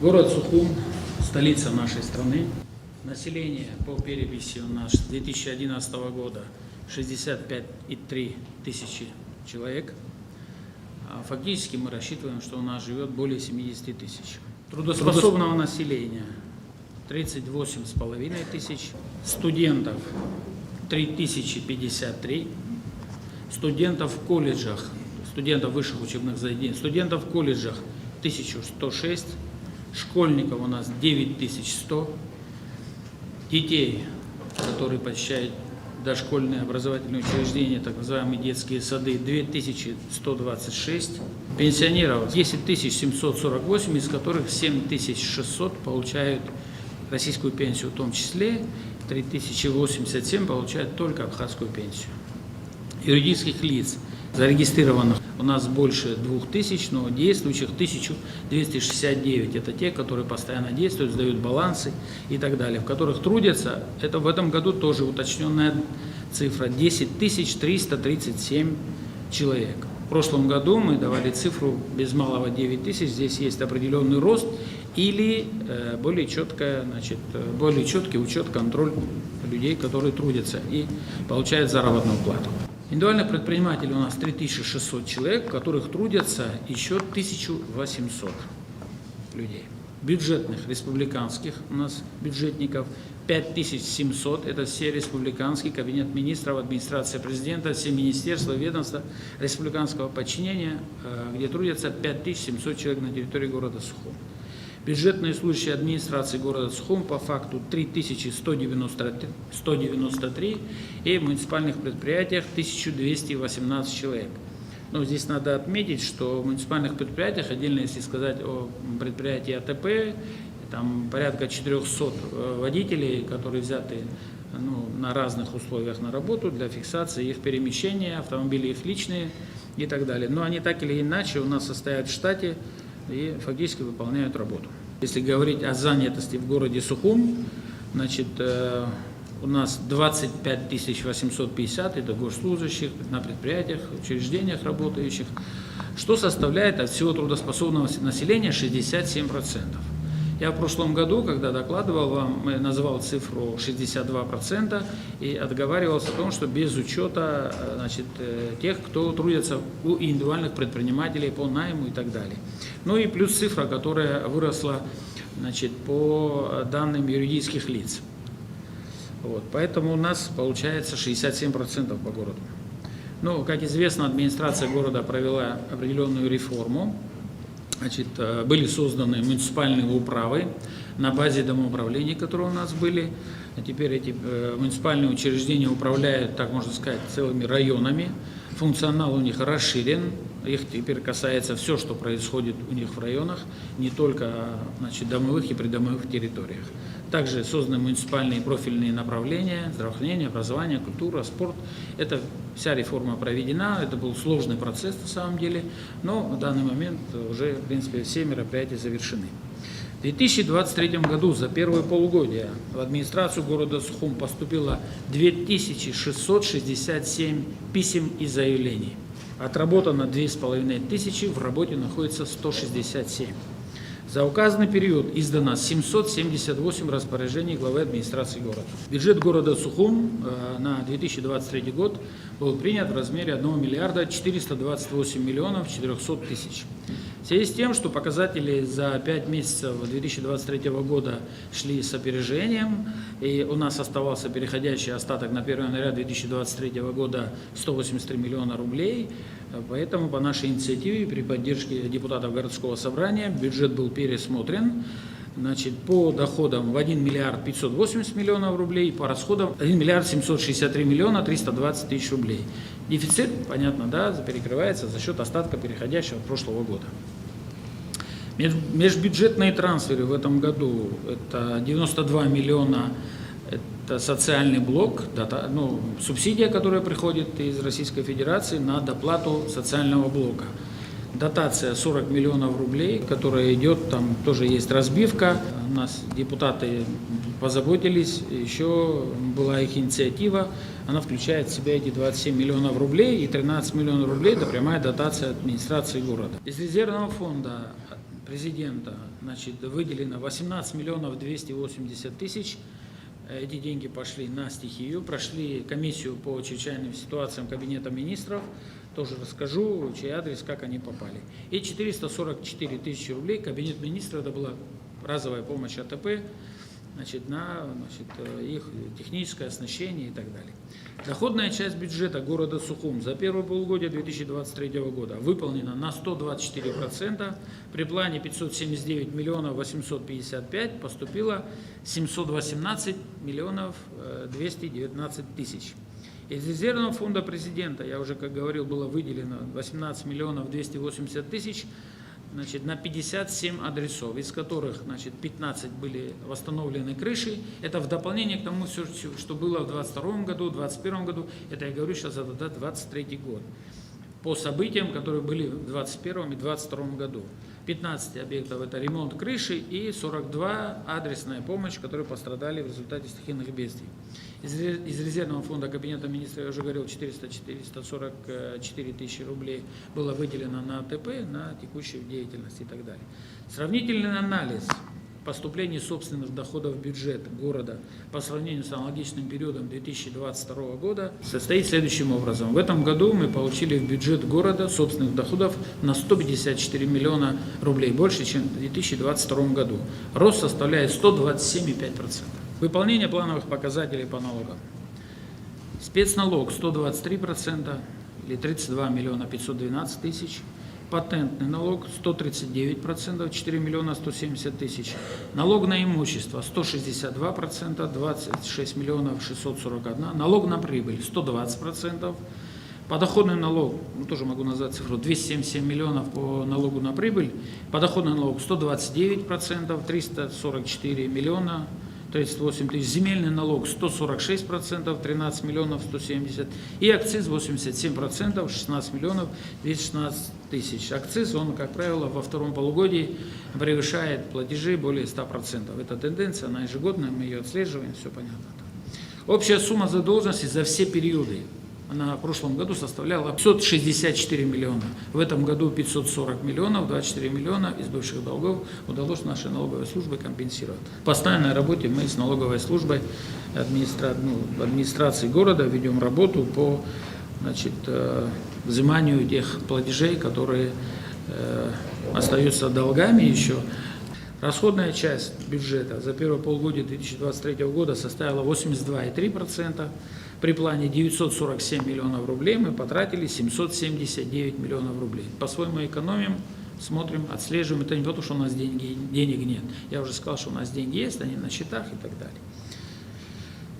Город Сухум, столица нашей страны. Население по переписи у нас с 2011 года 65,3 тысячи человек. А фактически мы рассчитываем, что у нас живет более 70 тысяч. Трудоспособного населения 38,5 тысяч. Студентов 3053. Студентов в колледжах, студентов высших учебных заведений, студентов в колледжах 1106. Школьников у нас 9100, детей, которые посещают дошкольные образовательные учреждения, так называемые детские сады, 2126, пенсионеров 10748, из которых 7600 получают российскую пенсию в том числе, 3087 получают только абхазскую пенсию. Юридических лиц зарегистрированных у нас больше 2000, но действующих 1269. Это те, которые постоянно действуют, сдают балансы и так далее, в которых трудятся. Это в этом году тоже уточненная цифра 10 337 человек. В прошлом году мы давали цифру без малого 9 тысяч. Здесь есть определенный рост или более четкий учет, контроль людей, которые трудятся и получают заработную плату. Индивидуальных предпринимателей у нас 3600 человек, в которых трудятся еще 1800 людей. Бюджетных, республиканских у нас бюджетников 5700, это все республиканские, кабинет министров, администрация президента, все министерства, ведомства республиканского подчинения, где трудятся 5700 человек на территории города Сухум. Бюджетные служащие администрации города Сухум по факту 3193 и в муниципальных предприятиях 1218 человек. Но здесь надо отметить, что в муниципальных предприятиях, отдельно если сказать о предприятии АТП, там порядка 400 водителей, которые взяты на разных условиях на работу для фиксации их перемещения, автомобили их личные и так далее. Но они так или иначе у нас состоят в штате и фактически выполняют работу. Если говорить о занятости в городе Сухум, значит, у нас 25 850, это госслужащих на предприятиях, учреждениях работающих, что составляет от всего трудоспособного населения 67%. Я в прошлом году, когда докладывал вам, называл цифру 62% и отговаривался о том, что без учета тех, кто трудится у индивидуальных предпринимателей по найму и так далее. Ну и плюс цифра, которая выросла по данным юридических лиц. Вот, поэтому у нас получается 67% по городу. Ну, как известно, администрация города провела определенную реформу. Были созданы муниципальные управы на базе домоуправлений, которые у нас были. А теперь эти муниципальные учреждения управляют, так можно сказать, целыми районами. Функционал у них расширен. Их теперь касается все, что происходит у них в районах, не только домовых и придомовых территориях. Также созданы муниципальные профильные направления: здравоохранение, образование, культура, спорт. Это вся реформа проведена, это был сложный процесс на самом деле, но в данный момент уже, в принципе, все мероприятия завершены. В 2023 году за первое полугодие в администрацию города Сухум поступило 2667 писем и заявлений. Отработано 2500, в работе находится 167. За указанный период издано 778 распоряжений главы администрации города. Бюджет города Сухум на 2023 год был принят в размере 1 миллиарда 428 миллионов 400 тысяч. В связи с тем, что показатели за 5 месяцев 2023 года шли с опережением, и у нас оставался переходящий остаток на 1 января 2023 года 183 миллиона рублей, поэтому по нашей инициативе при поддержке депутатов городского собрания бюджет был пересмотрен. По доходам в 1 миллиард 580 миллионов рублей, по расходам 1 миллиард 763 миллиона 320 тысяч рублей. Дефицит, понятно, да, перекрывается за счет остатка переходящего от прошлого года. Межбюджетные трансферы в этом году – это 92 миллиона, это социальный блок, субсидия, которая приходит из Российской Федерации на доплату социального блока. Дотация 40 миллионов рублей, которая идет, там тоже есть разбивка. У нас депутаты позаботились, еще была их инициатива. Она включает в себя эти 27 миллионов рублей, и 13 миллионов рублей – это прямая дотация администрации города. Из резервного фонда президента, значит, выделено 18 миллионов 280 тысяч. Эти деньги пошли на стихию, прошли комиссию по чрезвычайным ситуациям Кабинета министров, тоже расскажу, чей адрес, как они попали. И 444 тысячи рублей Кабинет министров, это была разовая помощь АТП, значит, на их техническое оснащение и так далее. Доходная часть бюджета города Сухум за первое полугодие 2023 года выполнена на 124%. При плане 579 миллионов 855 поступило 718 миллионов 219 тысяч. Из резервного фонда президента, я уже как говорил, было выделено 18 миллионов 280 тысяч, значит, на 57 адресов, из которых, значит, 15 были восстановлены крыши. Это в дополнение к тому, что было в 2022 году, в 2021 году. Это я говорю сейчас за 2023 год. По событиям, которые были в 2021 и 2022 году. 15 объектов – это ремонт крыши и 42 адресная помощь, которые пострадали в результате стихийных бедствий. Из резервного фонда Кабинета министров, я уже говорил, 444 тысячи рублей было выделено на АТП, на текущую деятельность и так далее. Сравнительный анализ поступлений собственных доходов в бюджет города по сравнению с аналогичным периодом 2022 года состоит следующим образом. В этом году мы получили в бюджет города собственных доходов на 154 миллиона рублей, больше, чем в 2022 году. Рост составляет 127,5%. Выполнение плановых показателей по налогам. Спецналог 123% или 32 миллиона 512 тысяч. Патентный налог 139%, 4 миллиона 170 тысяч. Налог на имущество 162%, 26 миллионов 641. Налог на прибыль 120%. Подоходный налог, тоже могу назвать цифру, 277 миллионов по налогу на прибыль. Подоходный налог 129%, 344 миллиона 38 тысяч. Земельный налог 146%, 13 миллионов 170. И акциз 87%, 16 миллионов 216 тысяч. Акциз, он, как правило, во втором полугодии превышает платежи более 100%. Это тенденция, она ежегодная, мы ее отслеживаем, все понятно. Общая сумма задолженности за все периоды, она в прошлом году составляла 564 миллиона. В этом году 540 миллионов, 24 миллиона из бывших долгов удалось нашей налоговой службе компенсировать. В постоянной работе мы с налоговой службой администрации города ведем работу по, значит, взиманию тех платежей, которые остаются долгами еще. Расходная часть бюджета за первое полугодие 2023 года составила 82,3%. При плане 947 миллионов рублей мы потратили 779 миллионов рублей. По-своему экономим, смотрим, отслеживаем. Это не потому, что у нас денег нет. Я уже сказал, что у нас деньги есть, они на счетах и так далее.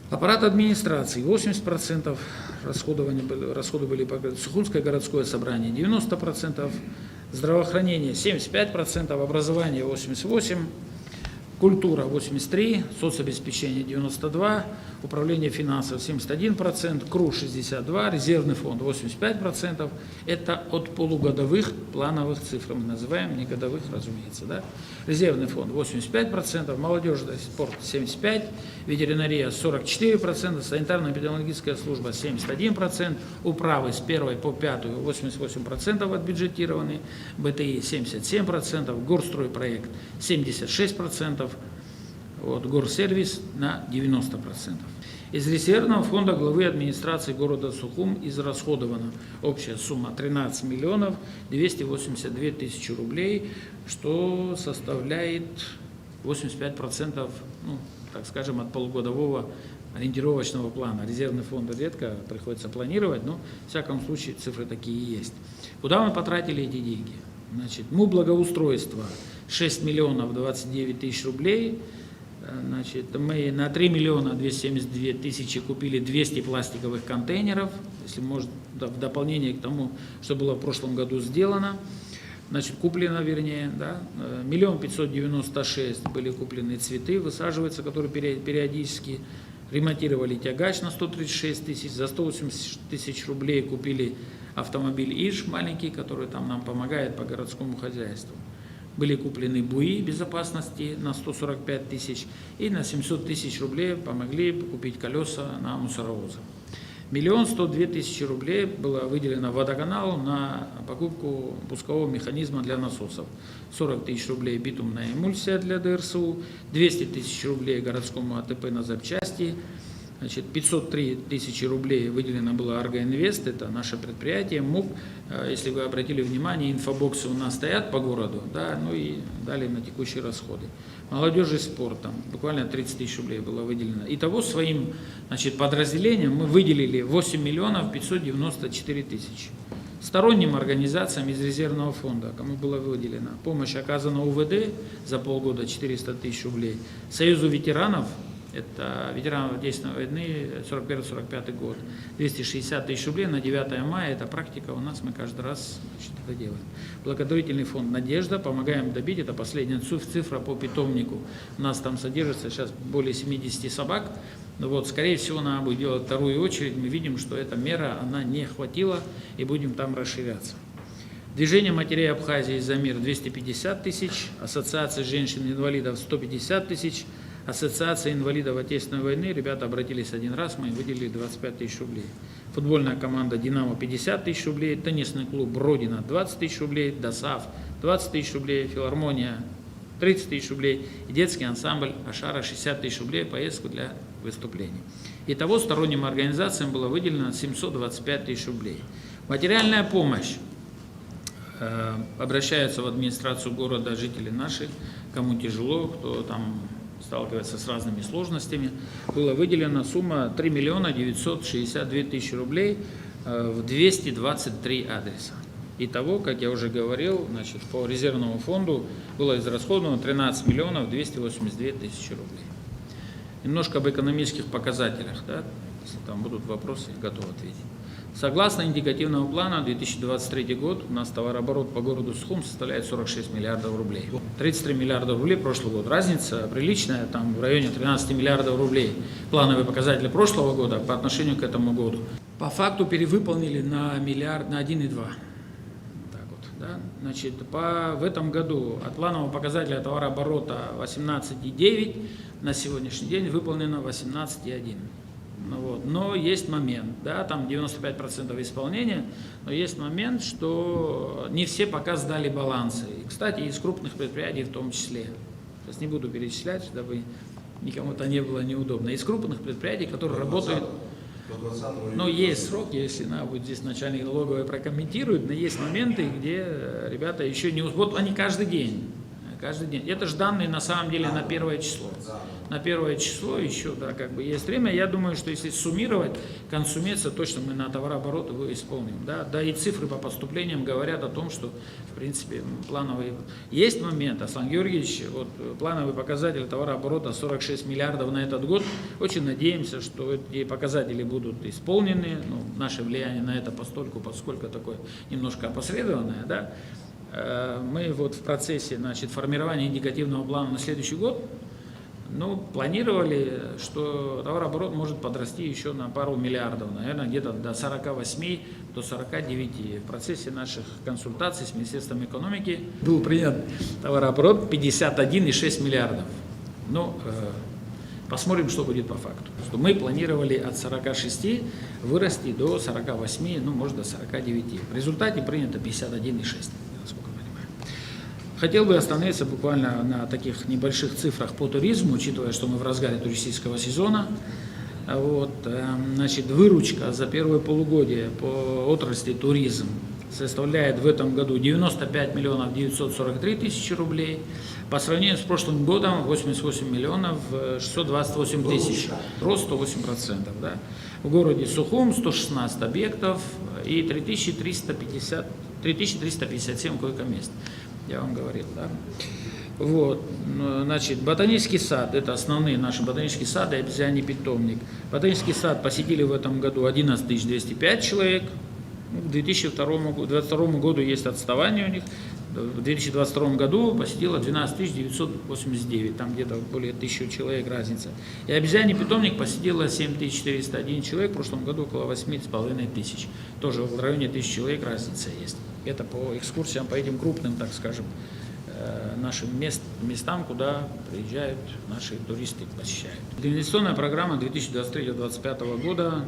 Аппарат администрации 80% расходы были покрыты. Сухумское городское собрание 90%. Здравоохранение 75%, образование 88%, культура 83%, соцобеспечение 92%, управление финансов 71%, КРУ 62%, резервный фонд 85%. Это от полугодовых плановых цифр, мы называем, не годовых, разумеется. Да? Резервный фонд 85%, молодежь и спорт 75%, ветеринария 44%, санитарно-эпидемиологическая служба 71%, управы с 1 по 5 88% отбюджетированы, БТИ 77%, горстройпроект 76%, вот, горсервис на 90%. Из резервного фонда главы администрации города Сухум израсходована общая сумма 13 миллионов 282 тысячи рублей, что составляет 85%, ну, так скажем, от полугодового ориентировочного плана. Резервный фонд редко приходится планировать, но в всяком случае цифры такие есть. Куда мы потратили эти деньги? Значит, благоустройство 6 миллионов 29 тысяч рублей. Значит, мы на 3 миллиона 272 тысячи купили 200 пластиковых контейнеров, если может, в дополнение к тому, что было в прошлом году сделано. Значит, куплено, вернее, да, 1 596 были куплены цветы, высаживаются, которые периодически. Ремонтировали тягач на 136 тысяч, за 180 тысяч рублей купили автомобиль ИЖ маленький, который там нам помогает по городскому хозяйству. Были куплены буи безопасности на 145 тысяч и на 700 тысяч рублей помогли купить колеса на мусоровозы. 1 102 000 рублей было выделено водоканалу на покупку пускового механизма для насосов. 40 000 рублей битумная эмульсия для ДРСУ, 200 000 рублей городскому АТП на запчасти, 503 000 рублей выделено было Аргоинвест, это наше предприятие, МУП. Если вы обратили внимание, инфобоксы у нас стоят по городу, да, ну и далее на текущие расходы. Молодежи и спорт, там буквально 30 000 рублей было выделено. Итого своим, подразделениям мы выделили 8 594 000. Сторонним организациям из резервного фонда, кому было выделено, помощь оказана УВД за полгода 400 000 рублей, Союзу ветеранов, это ветеранов Отечественной войны 41-45 год, 260 000 рублей на 9 мая, это практика у нас, мы каждый раз это делаем. Благотворительный фонд «Надежда», помогаем добить, это последняя цифра по питомнику, у нас там содержится сейчас более 70 собак, вот, скорее всего, надо будет делать вторую очередь, мы видим, что эта мера, она не хватила, и будем там расширяться. Движение матерей Абхазии «За мир» 250 000, Ассоциация женщин-инвалидов 150 000, Ассоциация инвалидов Отечественной войны, ребята обратились один раз, мы выделили 25 000 рублей. Футбольная команда «Динамо» 50 000 рублей, теннисный клуб «Родина» 20 000 рублей, ДОСАВ 20 000 рублей, филармония 30 000 рублей и детский ансамбль «Ашара» 60 000 рублей, поездку для выступлений. Итого сторонним организациям было выделено 725 000 рублей. Материальная помощь. Обращаются в администрацию города жители наши, кому тяжело, кто там сталкивается с разными сложностями. Была выделена сумма 3 962 000 рублей в 223 адреса. Итого, как я уже говорил, по резервному фонду было израсходовано 13 282 000 рублей. Немножко об экономических показателях, да? Если там будут вопросы, я готов ответить. Согласно индикативному плану, 2023 год у нас товарооборот по городу Сухум составляет 46 миллиардов рублей. 33 миллиарда рублей прошлый год. Разница приличная, там в районе 13 миллиардов рублей. Плановые показатели прошлого года по отношению к этому году. По факту перевыполнили на миллиард, на 1,2. Так вот, да? В этом году от планового показателя товарооборота 18,9 на сегодняшний день выполнено 18,1. Но есть момент, да, там 95% исполнения, но есть момент, что не все пока сдали балансы. И, кстати, из крупных предприятий в том числе. Сейчас не буду перечислять, чтобы никому-то не было неудобно. Из крупных предприятий, которые работают, но есть сроки, если надо будет здесь начальник налоговой прокомментирует, но есть моменты, где ребята еще не успеют, они каждый день. Это же данные на самом деле на 1 число. На 1 число еще, да, есть время. Я думаю, что если суммировать, консуметься, точно мы на товарооборот его исполним. Да и цифры по поступлениям говорят о том, что, в принципе, плановые... Есть момент, Аслан Георгиевич, плановый показатель товарооборота 46 миллиардов на этот год. Очень надеемся, что эти показатели будут исполнены. Наше влияние на это поскольку такое немножко опосредованное, да. Мы в процессе формирования индикативного плана на следующий год планировали, что товарооборот может подрасти еще на пару миллиардов, наверное, где-то до 48, до 49. В процессе наших консультаций с Министерством экономики был принят товарооборот 51,6 миллиардов. Посмотрим, что будет по факту. Мы планировали от 46 вырасти до 48, может до 49. В результате принято 51,6. Хотел бы остановиться буквально на таких небольших цифрах по туризму, учитывая, что мы в разгаре туристического сезона. Выручка за первое полугодие по отрасли туризм составляет в этом году 95 943 000 рублей. По сравнению с прошлым годом 88 628 000, рост 108%. Да. В городе Сухум 116 объектов и 3357 койко-мест. Я вам говорил, да. Ботанический сад, это основные наши ботанические сады, обезьяний питомник. Ботанический сад посетили в этом году 11 205 человек. К 2022 году есть отставание у них. В 2022 году посетило 12 989, там где-то более 1000 человек разница. И обезьяний питомник посетило 7401 человек, в прошлом году около 8500. Тоже в районе 1000 человек разница есть. Это по экскурсиям, по этим крупным, так скажем, нашим местам, куда приезжают наши туристы, посещают. Инвестиционная программа 2023-2025 года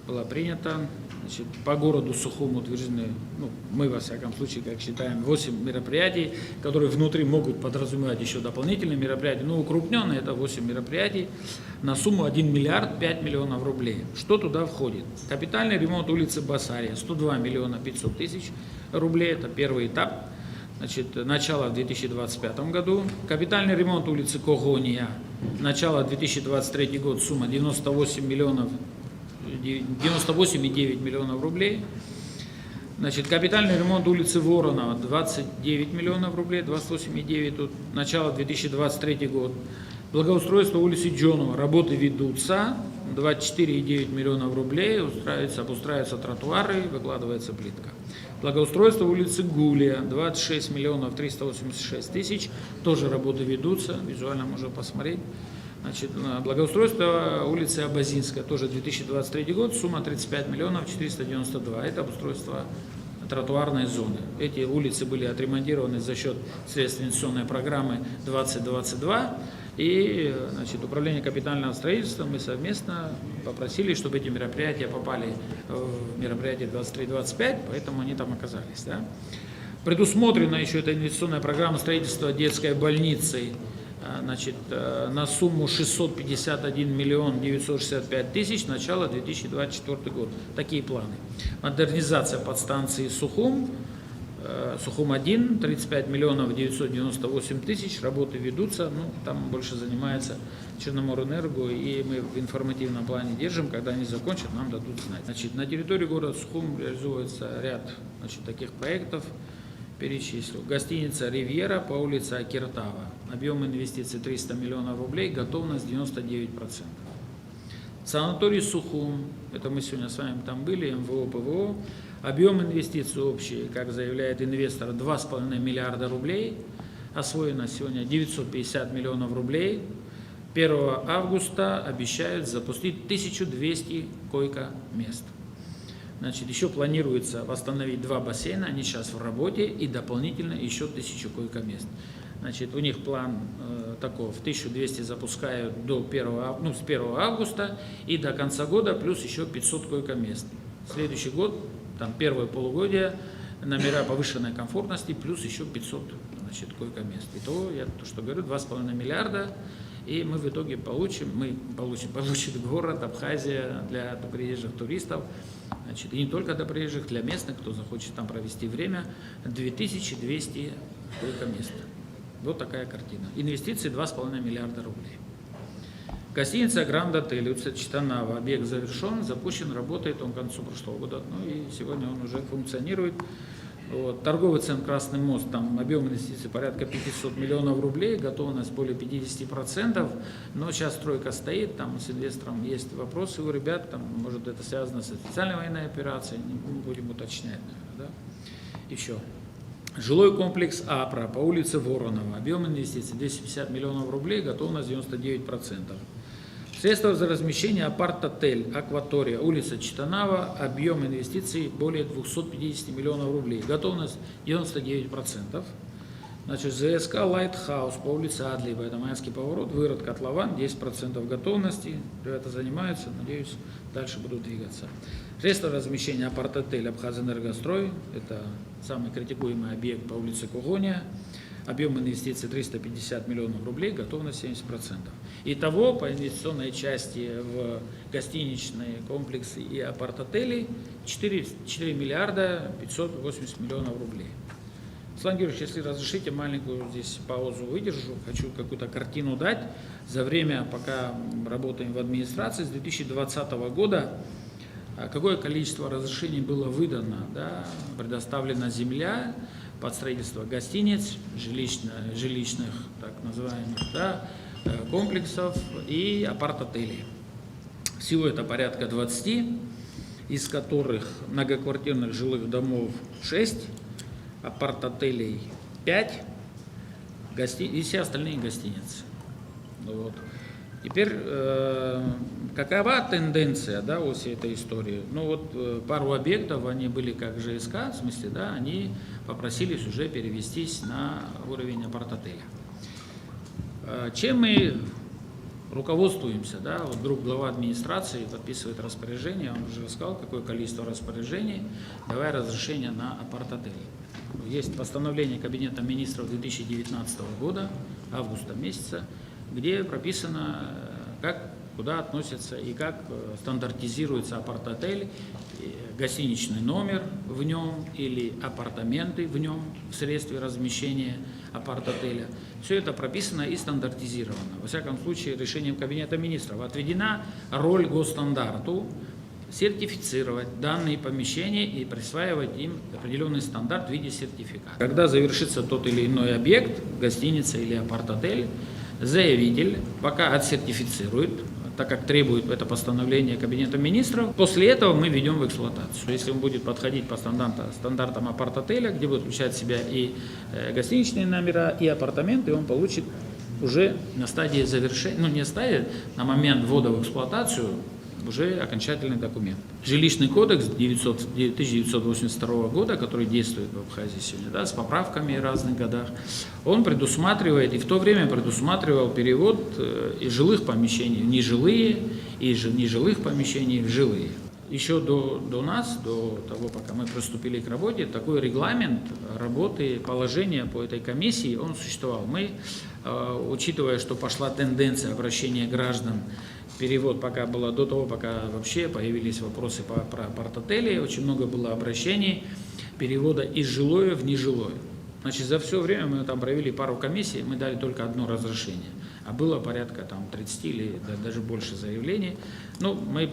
была принята. Значит, по городу Сухум утверждены, ну, мы во всяком случае, как считаем, 8 мероприятий, которые внутри могут подразумевать еще дополнительные мероприятия, но укрупненные это 8 мероприятий на сумму 1 миллиард 5 миллионов рублей. Что туда входит? Капитальный ремонт улицы Басария 102 миллиона 500 тысяч рублей, это первый этап. Значит, начало в 2025 году. Капитальный ремонт улицы Когония, начало 2023 год, сумма 98,9 миллионов рублей. Значит, капитальный ремонт улицы Воронова 29 миллионов рублей, 28,9, тут начало 2023 год. Благоустройство улицы Джонова, работы ведутся, 24,9 миллионов рублей, обустраиваются тротуары, выкладывается плитка. Благоустройство улицы Гулия, 26 миллионов 386 тысяч, тоже работы ведутся, визуально можно посмотреть. Значит, благоустройство улицы Абазинская, тоже 2023 год, сумма 35 миллионов 492, это обустройство тротуарной зоны. Эти улицы были отремонтированы за счет средств инвестиционной программы 2022. И, значит, управление капитального строительства мы совместно попросили, чтобы эти мероприятия попали в мероприятие 23-25, поэтому они там оказались. Да? Предусмотрена еще эта инвестиционная программа строительства детской больницы, значит, на сумму 651 миллион 965 тысяч, начало 2024 год. Такие планы. Модернизация подстанции Сухум, Сухум-1, 35 миллионов 998 тысяч, работы ведутся, ну, там больше занимается Черноморэнерго, и мы в информативном плане держим, когда они закончат, нам дадут знать. Значит, на территории города Сухум реализуется ряд, значит, таких проектов, перечислю. Гостиница «Ривьера» по улице Акиртава, объем инвестиций 300 миллионов рублей, готовность 99%. Санаторий Сухум, это мы сегодня с вами там были, МВО, ПВО, объем инвестиций общий, как заявляет инвестор, 2,5 миллиарда рублей, освоено сегодня 950 миллионов рублей. 1 августа обещают запустить 1200 койко-мест. Значит, еще планируется восстановить 2 бассейна, они сейчас в работе, и дополнительно еще 1000 койко-мест. Значит, у них план таков, 1200 запускают с 1 августа и до конца года плюс еще 500 койко-мест. Следующий год, там первое полугодие, номера повышенной комфортности плюс еще 500, значит, койко-мест. И то, я то, что говорю, 2,5 миллиарда, и мы в итоге получит город Абхазия для приезжих туристов, значит, и не только для приезжих, для местных, кто захочет там провести время, 2200 койко-мест. Вот такая картина. Инвестиции 2,5 миллиарда рублей. Гостиница Гранд Отель, улица Читанава, объект завершен, запущен, работает он к концу прошлого года, ну и сегодня он уже функционирует. Вот. Торговый центр Красный мост, там объем инвестиций порядка 500 миллионов рублей, готовность более 50%, но сейчас стройка стоит, там с инвестором есть вопросы у ребят, там, может, это связано с специальной военной операцией, не будем уточнять, наверное, да. Еще. Жилой комплекс АПРА по улице Воронова, объем инвестиций 250 миллионов рублей, готовность 99%. Средства за размещение апарт-отель «Акватория», улица Читанава, объем инвестиций более 250 миллионов рублей, готовность 99%. Значит, ЗСК «Лайтхаус» по улице Адлиба, это Майский поворот, вырод котлован, 10% готовности, ребята занимаются, надеюсь, дальше будут двигаться. Средства размещения апарт-отель «Абхазэнергострой», это самый критикуемый объект по улице Когония, объем инвестиций 350 миллионов рублей, готовность 70%. Итого по инвестиционной части в гостиничные комплексы и апарт-отели 4 миллиарда 580 миллионов рублей. Руслан Георгиевич, если разрешите, маленькую здесь паузу выдержу, хочу какую-то картину дать. За время, пока работаем в администрации, с 2020 года какое количество разрешений было выдано, да, предоставлена земля под строительство гостиниц, жилищных так называемых, да, комплексов и апарт-отелей. Всего это порядка 20, из которых многоквартирных жилых домов 6, апарт-отелей 5 и все остальные гостиницы. Вот. Теперь, какова тенденция, да, у всей этой истории? Ну вот пару объектов, они были как ЖСК, в смысле, да, они попросились уже перевестись на уровень апарт-отеля. Чем мы руководствуемся, да, вот вдруг глава администрации подписывает распоряжение, он уже рассказал, какое количество распоряжений, давая разрешение на апарт-отель. Есть постановление Кабинета министров 2019 года, августа месяца, где прописано, как, куда относятся и как стандартизируется апарт-отель, гостиничный номер в нем или апартаменты в нем в средстве размещения апарт-отеля. Все это прописано и стандартизировано. Во всяком случае, решением Кабинета министров отведена роль госстандарту сертифицировать данные помещения и присваивать им определенный стандарт в виде сертификата. Когда завершится тот или иной объект, гостиница или апарт-отель, заявитель пока отсертифицирует, так как требует это постановление Кабинета министров. После этого мы ведем в эксплуатацию. Если он будет подходить по стандартам апарт-отеля, где будет включать в себя и гостиничные номера, и апартаменты, он получит уже на стадии завершения, ну не стадии, на момент ввода в эксплуатацию, уже окончательный документ. Жилищный кодекс 1982 года, который действует в Абхазии сегодня, да, с поправками в разных годах, он предусматривает, и в то время предусматривал перевод из жилых помещений в нежилые, и из нежилых помещений в жилые. Еще до нас, до того, пока мы приступили к работе, такой регламент работы, положения по этой комиссии, он существовал. Мы, учитывая, что пошла тенденция обращения граждан, перевод пока было до того, пока вообще появились вопросы про апарт-отели, очень много было обращений перевода из жилое в нежилое. Значит, за все время мы там провели пару комиссий, мы дали только одно разрешение, а было порядка там 30 или даже больше заявлений. Ну, мы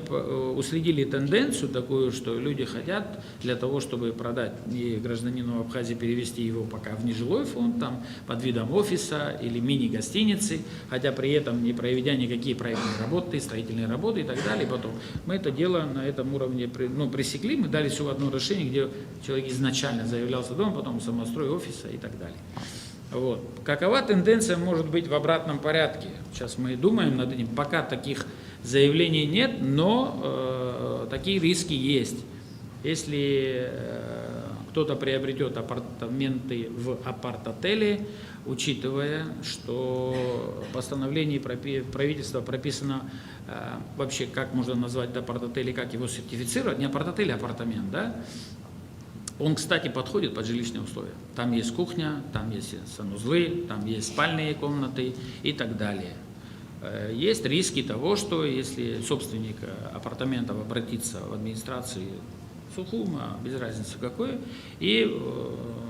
уследили тенденцию такую, что люди хотят для того, чтобы продать и гражданину Абхазии, перевести его пока в нежилой фонд, там, под видом офиса или мини-гостиницы, хотя при этом не проведя никакие проектные работы, строительные работы и так далее. Потом мы это дело на этом уровне пресекли, мы дали всего одно решение, где человек изначально заявлялся дома, потом самострой офиса и так далее. Вот. Какова тенденция может быть в обратном порядке? Сейчас мы думаем над этим. Пока таких заявлений нет, но такие риски есть. Если кто-то приобретет апартаменты в апарт-отеле, учитывая, что в постановлении правительства прописано вообще, как можно назвать апарт-отель и как его сертифицировать, не апарт-отель, а апартамент, да? Он, кстати, подходит под жилищные условия. Там есть кухня, там есть санузлы, там есть спальные комнаты и так далее. Есть риски того, что если собственник апартаментов обратится в администрацию Сухума, без разницы какой, и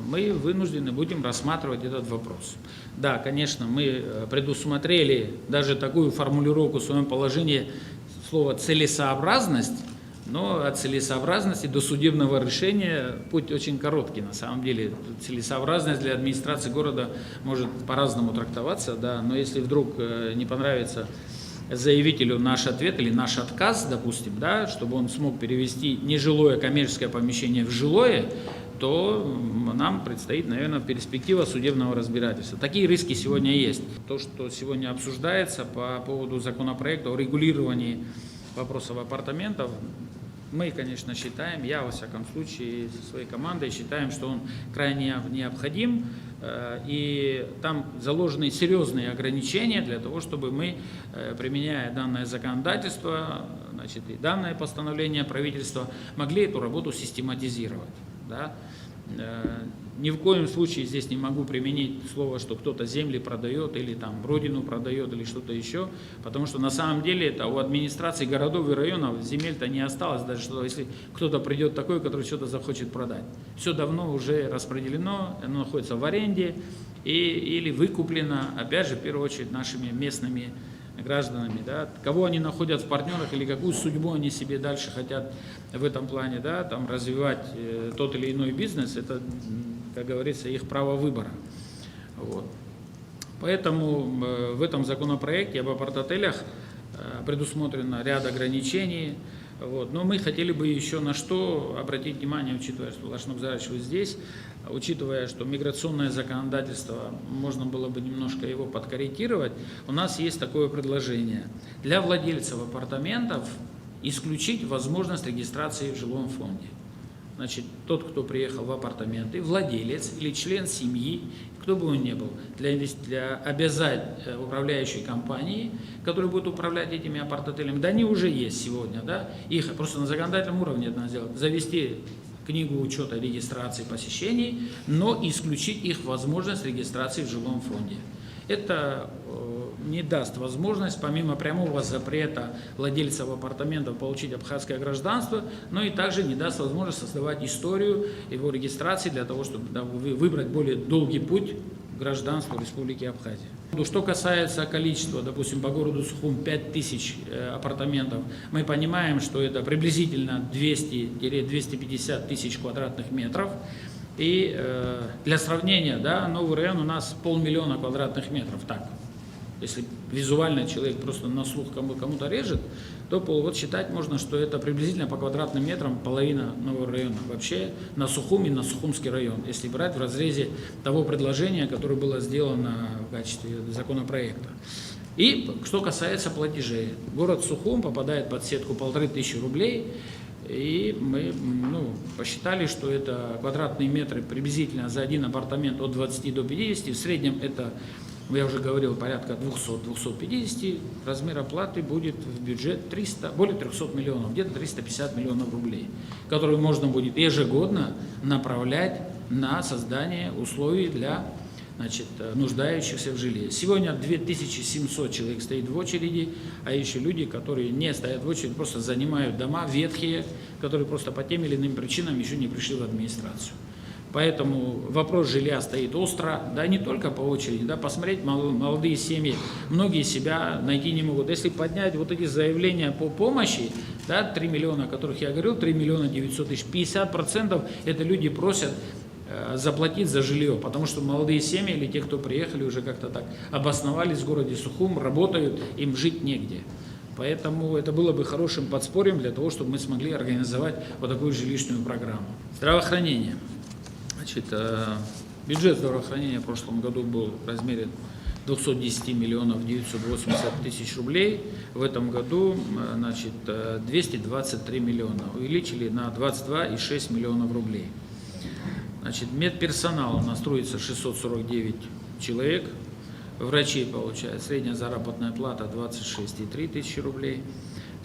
мы вынуждены будем рассматривать этот вопрос. Да, конечно, мы предусмотрели даже такую формулировку в своем положении слова «целесообразность», но от целесообразности до судебного решения путь очень короткий на самом деле. Целесообразность для администрации города может по-разному трактоваться, да, но если вдруг не понравится заявителю наш ответ или наш отказ, допустим, да, чтобы он смог перевести нежилое коммерческое помещение в жилое, то нам предстоит, наверное, перспектива судебного разбирательства. Такие риски сегодня есть. То, что сегодня обсуждается по поводу законопроекта о регулировании вопросов апартаментов, мы, конечно, считаем, я, во всяком случае, со своей командой считаем, что он крайне необходим, и там заложены серьезные ограничения для того, чтобы мы, применяя данное законодательство, значит, и данное постановление правительства, могли эту работу систематизировать. Да? Ни в коем случае здесь не могу применить слово, что кто-то земли продает или там родину продает или что-то еще, потому что на самом деле это у администрации городов и районов земель-то не осталось, даже что если кто-то придет такой, который что-то захочет продать. Все давно уже распределено, оно находится в аренде или выкуплено, опять же, в первую очередь, нашими местными гражданами, да, кого они находят в партнерах или какую судьбу они себе дальше хотят в этом плане, да, там, развивать тот или иной бизнес, это, как говорится, их право выбора. Вот. Поэтому в этом законопроекте об апарт-отелях предусмотрено ряд ограничений. Вот. Но мы хотели бы еще на что обратить внимание, учитывая, что Лашнук Зарович вы здесь, учитывая, что миграционное законодательство, можно было бы немножко его подкорректировать, у нас есть такое предложение. Для владельцев апартаментов исключить возможность регистрации в жилом фонде. значит, тот, кто приехал в апартаменты, владелец или член семьи, кто бы он ни был, для обязать управляющей компании, которая будет управлять этими апарт-отелями, да они уже есть сегодня, да, их просто на законодательном уровне это надо сделать, завести книгу учета регистрации посещений, но исключить их возможность регистрации в жилом фонде. Это не даст возможность, помимо прямого запрета владельцев апартаментов получить абхазское гражданство, но и также не даст возможность создавать историю его регистрации для того, чтобы выбрать более долгий путь к гражданству Республики Абхазия. Что касается количества, допустим, по городу Сухум 5000 апартаментов, мы понимаем, что это приблизительно 200-250 тысяч квадратных метров. И для сравнения, да, новый район у нас 500 000 квадратных метров. Так, если визуально человек просто на слух кому-то режет, то вот считать можно, что это приблизительно по квадратным метрам половина нового района. Вообще на Сухум и на Сухумский район, если брать в разрезе того предложения, которое было сделано в качестве законопроекта. И что касается платежей, город Сухум попадает под сетку 1500 рублей. И мы посчитали, что это квадратные метры приблизительно за один апартамент от 20 до 50. В среднем это, я уже говорил, порядка 200-250. Размер оплаты будет в бюджет более 300 миллионов, где-то 350 миллионов рублей, которые можно будет ежегодно направлять на создание условий для нуждающихся в жилье. Сегодня 2700 человек стоит в очереди, а еще люди, которые не стоят в очереди, просто занимают дома ветхие, которые просто по тем или иным причинам еще не пришли в администрацию. Поэтому вопрос жилья стоит остро, да, не только по очереди, да, посмотреть молодые семьи, многие себя найти не могут. Если поднять вот эти заявления по помощи, да, 3 миллиона, о которых я говорил, 3 900 000, 50% это люди просят заплатить за жилье, потому что молодые семьи или те, кто приехали, уже как-то так обосновались в городе Сухум, работают, им жить негде. Поэтому это было бы хорошим подспорьем для того, чтобы мы смогли организовать вот такую жилищную программу. Здравоохранение. Бюджет здравоохранения в прошлом году был в размере 210 980 000 рублей. В этом году 223 миллиона. Увеличили на 22,6 миллионов рублей. Медперсонал у нас трудится 649 человек, врачи получают средняя заработная плата 26,3 тысячи рублей,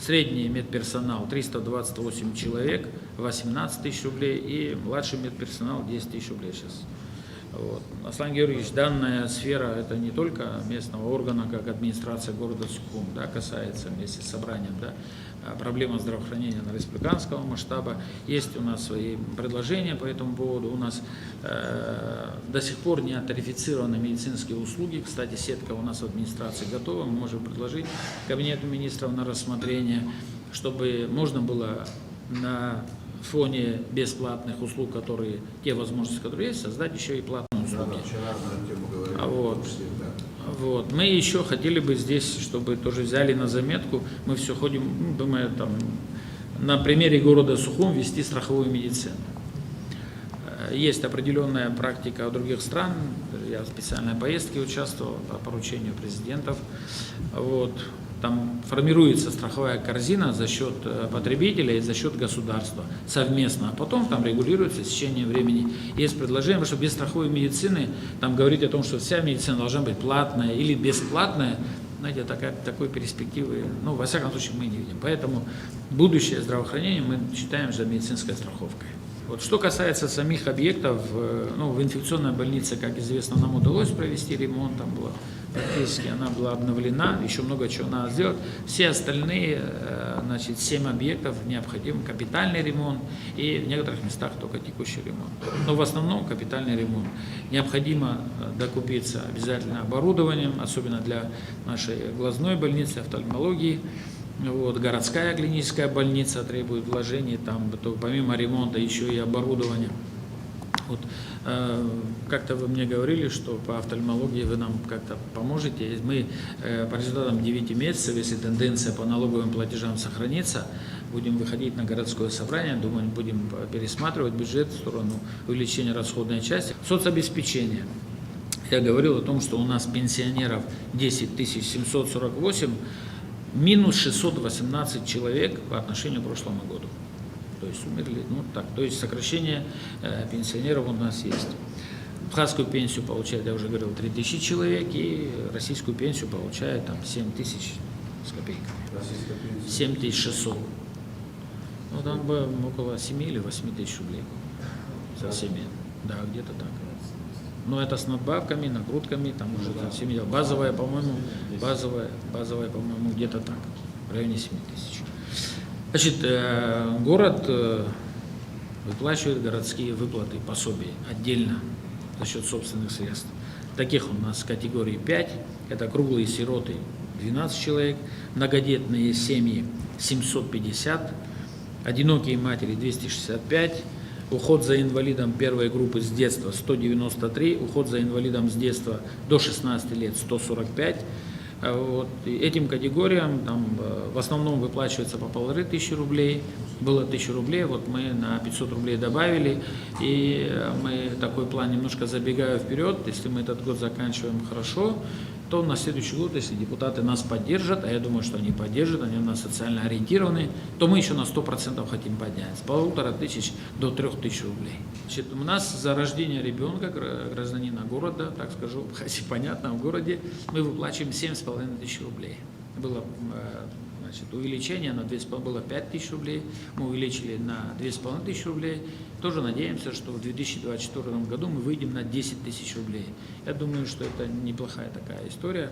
средний медперсонал 328 человек, 18 тысяч рублей и младший медперсонал 10 тысяч рублей сейчас. Вот. Аслан Георгиевич, данная сфера это не только местного органа, как администрация города Сухум, да, касается вместе с собранием, да, проблема здравоохранения на республиканского масштаба. Есть у нас свои предложения по этому поводу. У нас до сих пор не тарифицированы медицинские услуги. Кстати, сетка у нас в администрации готова. Мы можем предложить Кабинету министров на рассмотрение, чтобы можно было на фоне бесплатных услуг, те возможности, которые есть, создать еще и платные услуги. Вот. Мы еще хотели бы здесь, чтобы тоже взяли на заметку, мы все ходим, думаю, на примере города Сухум вести страховую медицину. Есть определенная практика у других стран, я в специальной поездке участвовал по поручению президентов. Вот. Там формируется страховая корзина за счет потребителя и за счет государства совместно, а потом там регулируется в течение времени. Есть предложение, что без страховой медицины там говорить о том, что вся медицина должна быть платная или бесплатная, знаете, такой перспективы, во всяком случае, мы не видим. Поэтому будущее здравоохранения мы считаем за медицинской страховкой. Вот. Что касается самих объектов, в инфекционной больнице, как известно, нам удалось провести ремонт, там было практически она была обновлена, еще много чего надо сделать. Все остальные, 7 объектов необходим капитальный ремонт и в некоторых местах только текущий ремонт. Но в основном капитальный ремонт. Необходимо докупиться обязательно оборудованием, особенно для нашей глазной больницы, офтальмологии. Вот, городская клиническая больница требует вложений, там помимо ремонта еще и оборудование. Вот, как-то вы мне говорили, что по офтальмологии вы нам как-то поможете. Мы по результатам 9 месяцев, если тенденция по налоговым платежам сохранится, будем выходить на городское собрание, думаю, будем пересматривать бюджет в сторону увеличения расходной части. Соцобеспечение. Я говорил о том, что у нас пенсионеров 10 748, минус 618 человек по отношению к прошлому году. то есть умерли, ну так, то есть сокращение пенсионеров у нас есть. Абхазскую пенсию получает, я уже говорил, 3000 человек, и российскую пенсию получает там 7000 с копейками. 7600. Ну там бы около 7 или 8 тысяч рублей со всеми. Да, где-то так. Но это с надбавками, нагрузками, там уже со всеми. Базовая, по-моему, где-то так, в районе 7 тысяч. Значит, город выплачивает городские выплаты, пособия отдельно за счет собственных средств. Таких у нас категории 5, это круглые сироты 12 человек, многодетные семьи 750, одинокие матери 265, уход за инвалидом первой группы с детства 193, уход за инвалидом с детства до 16 лет 145. Вот. Этим категориям там, в основном выплачивается по 1500 рублей, было 1000 рублей, вот мы на 500 рублей добавили, и мы такой план, немножко забегая вперед, если мы этот год заканчиваем хорошо, то на следующий год, если депутаты нас поддержат, а я думаю, что они поддержат, они у нас социально ориентированы, то мы еще на 100% хотим поднять, с 1500 до 3000 рублей. Значит, у нас за рождение ребенка, гражданина города, так скажу, хотя понятно, в городе, мы выплачиваем 7500 рублей. Было увеличение на 2,5, было 5000 рублей, мы увеличили на 2500 рублей. Тоже надеемся, что в 2024 году мы выйдем на 10 тысяч рублей. Я думаю, что это неплохая такая история.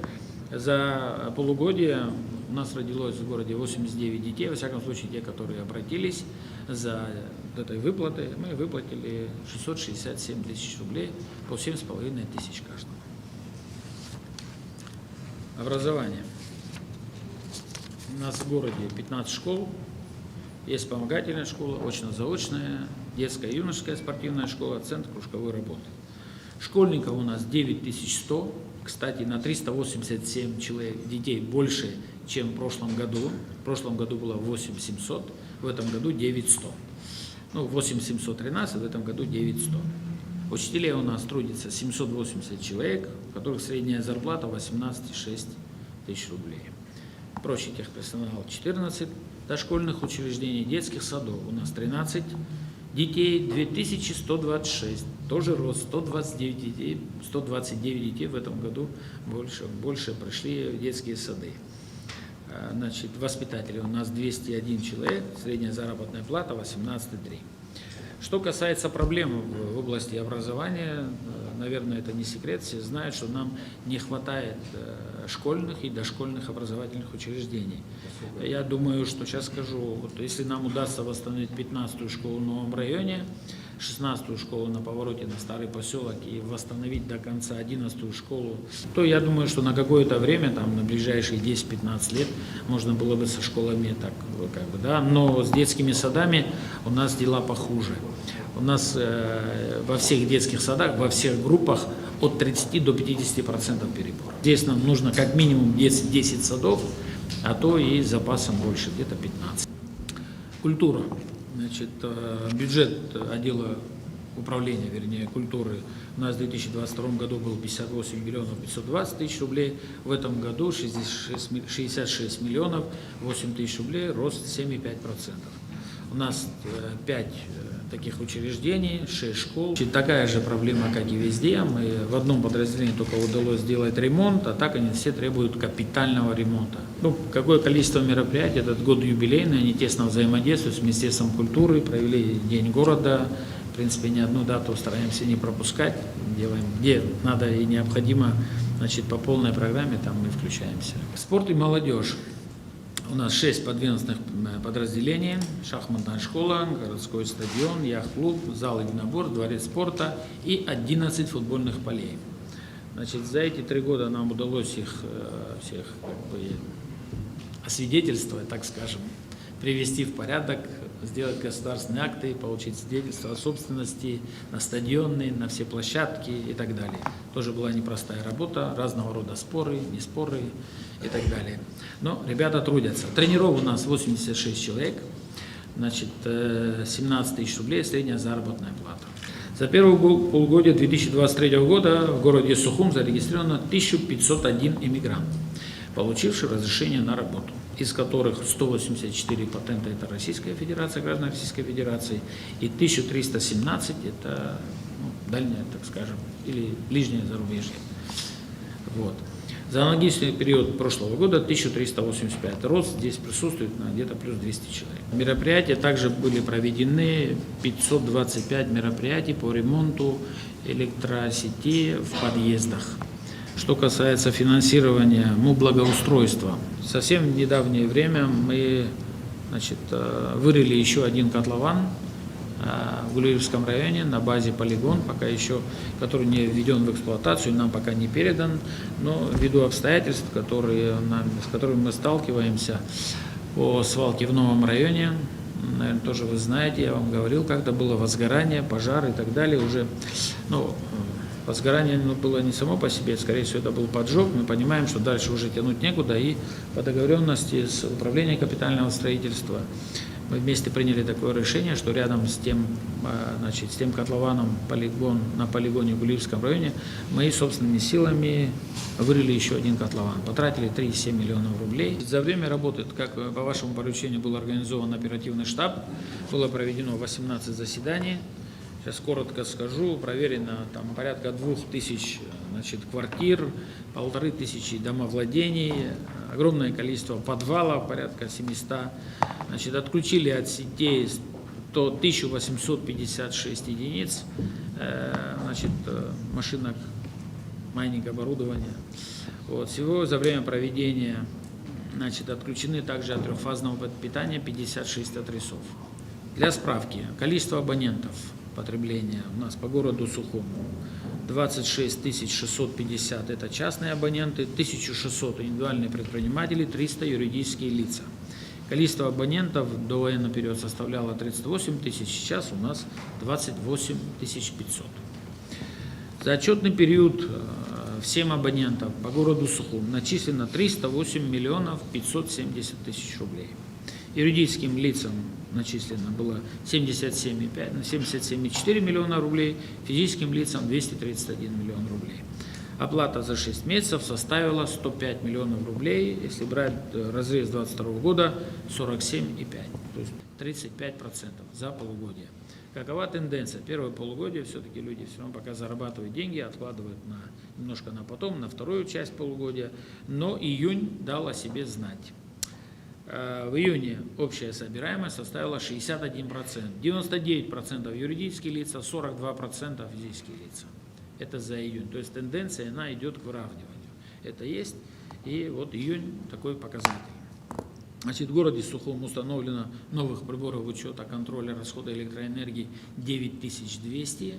За полугодие у нас родилось в городе 89 детей, во всяком случае те, которые обратились за этой выплатой, мы выплатили 667 тысяч рублей, по 7,5 тысяч каждому. Образование. У нас в городе 15 школ, есть вспомогательная школа, очно-заочная, детская и юношеская спортивная школа, центр кружковой работы. Школьников у нас 9100, кстати, на 387 человек, детей больше, чем в прошлом году. В прошлом году было 8700, в этом году 9100. Ну, 8713, в этом году 9100. Учителей у нас трудится 780 человек, у которых средняя зарплата 18,6 тысяч рублей. Прочий техперсонал 14, дошкольных учреждений, детских садов у нас 13, детей 2126, тоже рост, 129 детей, 129 детей в этом году больше пришли в детские сады. Значит, воспитатели у нас 201 человек, средняя заработная плата 18,3. Что касается проблем в области образования, наверное, это не секрет, все знают, что нам не хватает школьных и дошкольных образовательных учреждений. Я думаю, что сейчас скажу, вот если нам удастся восстановить 15-ю школу в новом районе, 16-ю школу на повороте на Старый поселок и восстановить до конца 11-ю школу, то я думаю, что на какое-то время, там, на ближайшие 10-15 лет, можно было бы со школами так, как бы, да, но с детскими садами у нас дела похуже. У нас во всех детских садах, во всех группах от 30 до 50% перебор. Здесь нам нужно как минимум 10 садов, а то и с запасом больше, где-то 15. Культура. Значит, бюджет отдела управления, вернее, культуры у нас в 2022 году был 58 миллионов 520 тысяч рублей, в этом году 66 миллионов 8 тысяч рублей, рост 7,5%. У нас 5 таких учреждений, 6 школ. Такая же проблема, как и везде. Мы в одном подразделении только удалось сделать ремонт, а так они все требуют капитального ремонта. Ну, какое количество мероприятий, этот год юбилейный, они тесно взаимодействуют с Министерством культуры, провели День города. В принципе, ни одну дату стараемся не пропускать, делаем где надо и необходимо, значит, по полной программе там мы включаемся. Спорт и молодежь. У нас 6 подведомственных подразделений: шахматная школа, городской стадион, яхт-клуб, зал единоборств, дворец спорта и 11 футбольных полей. Значит, за эти 3 года нам удалось их всех как бы освидетельствовать, так скажем, привести в порядок, сделать государственные акты, получить свидетельство о собственности на стадионы, на все площадки и так далее. Тоже была непростая работа, разного рода споры, не споры и так далее. Но ребята трудятся. Тренеров у нас 86 человек, значит, 17 тысяч рублей средняя заработная плата. За первое полугодие 2023 года в городе Сухум зарегистрировано 1501 иммигрант, получивший разрешение на работу. из которых 184 патента – это Российская Федерация, граждан Российской Федерации, и 1317 – это дальнее, так скажем, или ближнее зарубежье. Вот. За аналогичный период прошлого года 1385. Рост здесь присутствует на где-то плюс 200 человек. Мероприятия также были проведены, 525 мероприятий по ремонту электросети в подъездах. Что касается финансирования благоустройства, совсем в недавнее время мы вырыли еще один котлован в Гулиевском районе на базе полигон, пока еще, который не введен в эксплуатацию, нам пока не передан, но ввиду обстоятельств, с которыми мы сталкиваемся по свалке в новом районе, наверное, тоже вы знаете, я вам говорил, когда было возгорание, пожар и так далее, уже, возгорание было не само по себе, скорее всего, это был поджог. Мы понимаем, что дальше уже тянуть некуда, и по договоренности с управлением капитального строительства мы вместе приняли такое решение, что рядом с тем котлованом на полигоне в Гулиевском районе мы собственными силами вырыли еще один котлован. Потратили 3,7 миллионов рублей. За время работы, как по вашему поручению был организован оперативный штаб, было проведено 18 заседаний. Сейчас коротко скажу, проверено там порядка 2000 квартир, 1500 домовладений, огромное количество подвалов, порядка 700. Отключили от сетей 1856 единиц машинок, майнинг оборудования. Всего за время проведения отключены также от трехфазного питания 56 адресов. Для справки, количество абонентов потребления у нас по городу Сухому 26 650 это частные абоненты, 1600 индивидуальные предприниматели, 300 юридические лица. Количество абонентов до военного периода составляло 38 тысяч, сейчас у нас 28 500. За отчетный период всем абонентам по городу Сухум начислено 308 миллионов 570 тысяч рублей. Юридическим лицам начислено было 77,4 миллиона рублей, физическим лицам 231 миллион рублей. Оплата за 6 месяцев составила 105 миллионов рублей, если брать разрез 2022 года 47,5, то есть 35% за полугодие. Какова тенденция? Первое полугодие все-таки люди все равно пока зарабатывают деньги, откладывают немножко на потом, на вторую часть полугодия, но июнь дал о себе знать. В июне общая собираемость составила 61%, 99% юридические лица, 42% физические лица. Это за июнь. То есть тенденция, она идет к выравниванию. Это есть. И вот июнь такой показатель. В городе Сухом установлено новых приборов учета контроля расхода электроэнергии 9200.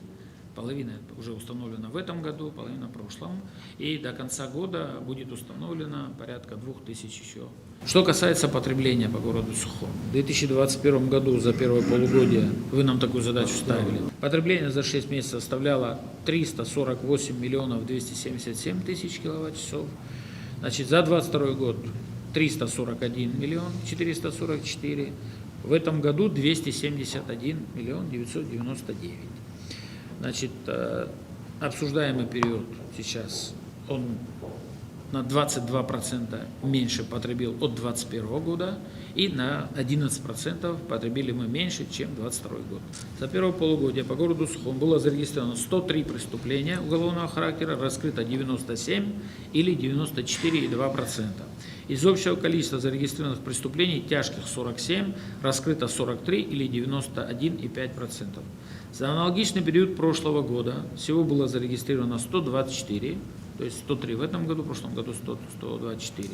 Половина уже установлена в этом году, половина в прошлом. И до конца года будет установлено порядка 2000 еще. Что касается потребления по городу Сухом. В 2021 году за первое полугодие вы нам такую задачу ставили. Потребление за 6 месяцев составляло 348 миллионов 277 тысяч киловатт-часов. За 2022 год 341 миллион 444. В этом году 271 миллион 999. Обсуждаемый период сейчас, он на 22% меньше потребил от 2021 года, и на 11% потребили мы меньше, чем 2022 год. За первое полугодие по городу Сухом было зарегистрировано 103 преступления уголовного характера, раскрыто 97 или 94,2%. Из общего количества зарегистрированных преступлений тяжких 47, раскрыто 43 или 91,5%. За аналогичный период прошлого года всего было зарегистрировано 124, то есть 103 в этом году, в прошлом году 124.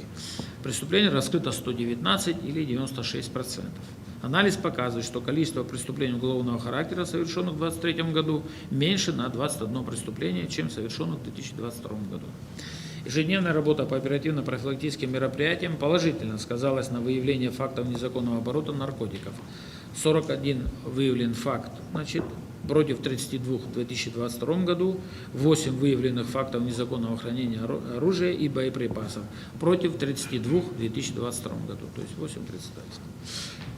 Преступлений раскрыто 119 или 96%. Анализ показывает, что количество преступлений уголовного характера, совершенных в 2023 году, меньше на 21 преступление, чем совершенных в 2022 году. Ежедневная работа по оперативно-профилактическим мероприятиям положительно сказалась на выявлении фактов незаконного оборота наркотиков. 41 выявлен факт, против 32 в 2022 году, 8 выявленных фактов незаконного хранения оружия и боеприпасов, против 32 в 2022 году, то есть 8 представительств.